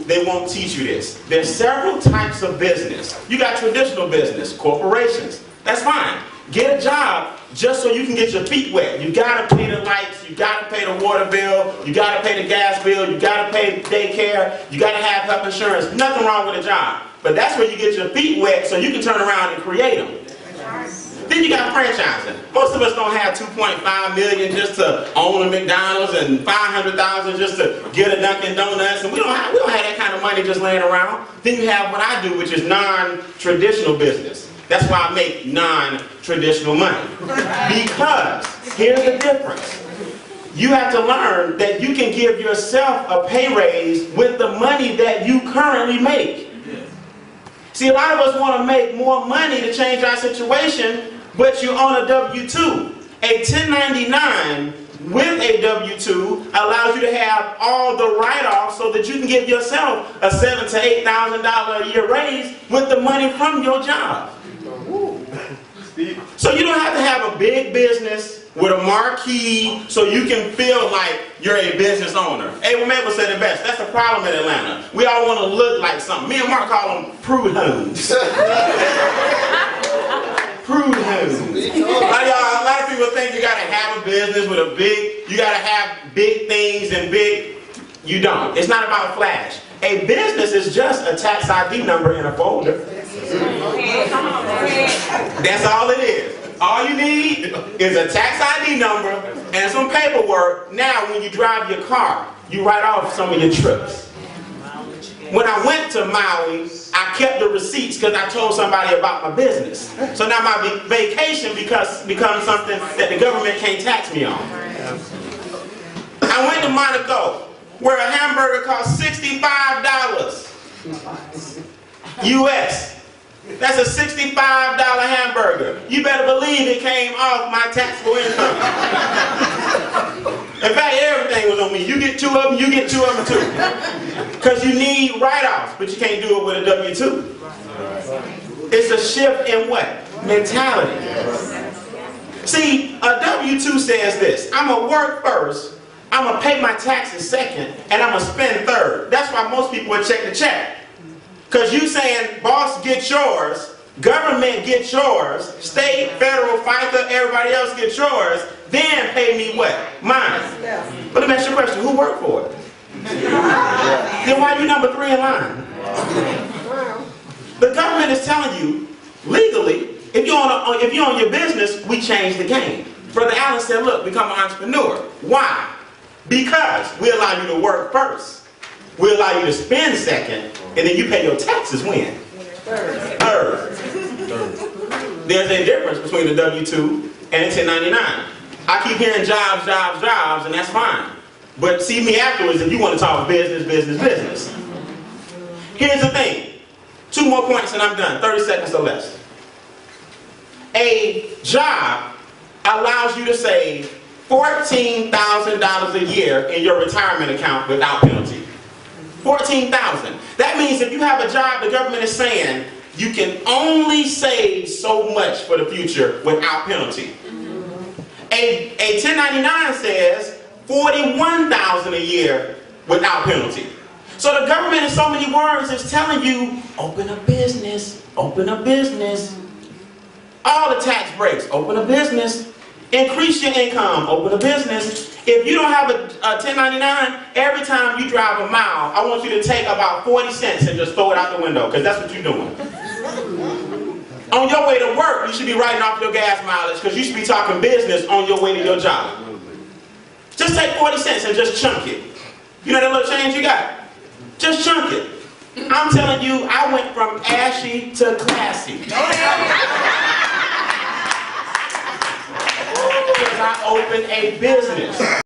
they won't teach you this. There's several types of business. You got traditional business, corporations. That's fine. Get a job just so you can get your feet wet. You gotta pay the lights, you gotta pay the water bill, you gotta pay the gas bill, you gotta pay daycare, you gotta have health insurance. Nothing wrong with a job. But that's where you get your feet wet so you can turn around and create them. Then you got franchising. Most of us don't have $2.5 million just to own a McDonald's and $500,000 just to get a Dunkin' Donuts, and we don't have that kind of money just laying around. Then you have what I do, which is non-traditional business. That's why I make non-traditional money. Because here's the difference. You have to learn that you can give yourself a pay raise with the money that you currently make. See, a lot of us want to make more money to change our situation, but you own a W-2. A 1099 with a W-2 allows you to have all the write-offs so that you can give yourself a $7,000 to $8,000 a year raise with the money from your job. So you don't have to have a big business with a marquee so you can feel like you're a business owner. Abel Mabel said it best. That's the problem in Atlanta. We all want to look like something. Me and Mark call them prude homes. Prude homes. A lot of people think you got to have a business with a big, you got to have big things and big. You don't. It's not about flash. A business is just a tax ID number in a folder. That's all it is. All you need is a tax ID number and some paperwork. Now when you drive your car, you write off some of your trips. When I went to Maui, I kept the receipts because I told somebody about my business. So now my vacation becomes something that the government can't tax me on. I went to Monaco, where a hamburger cost $65 US. That's a $65 hamburger. You better believe it came off my taxable income. In fact, everything was on me. You get two of them, you get two of them too. Because you need write-offs, but you can't do it with a W-2. It's a shift in what? Mentality. See, a W-2 says this: I'm going to work first, I'm going to pay my taxes second, and I'm going to spend third. That's why most people would check the check. Because you saying, boss, get yours, government get yours, state, federal, FICA, everybody else get yours, then pay me what? Mine. But let me ask you a question, who worked for it? Then why are you number 3 in line? The government is telling you, legally, if you own your business, we change the game. Brother Allen said, look, become an entrepreneur. Why? Because we allow you to work first. We allow you to spend second, and then you pay your taxes when? Third. There's a difference between a W-2 and a 1099. I keep hearing jobs, jobs, jobs, and that's fine. But see me afterwards if you want to talk business, business, business. Here's the thing. 2 more points and I'm done. 30 seconds or less. A job allows you to save $14,000 a year in your retirement account without penalty. $14,000. That means if you have a job, the government is saying you can only save so much for the future without penalty. A 1099 says $41,000 a year without penalty. So the government in so many words is telling you, open a business, open a business. All the tax breaks, open a business. Increase your income, open a business. If you don't have a 1099, every time you drive a mile, I want you to take about 40 cents and just throw it out the window, because that's what you're doing. On your way to work, you should be writing off your gas mileage, because you should be talking business on your way to your job. Just take 40 cents and just chunk it. You know that little change you got? Just chunk it. I'm telling you, I went from ashy to classy. Because I opened a business.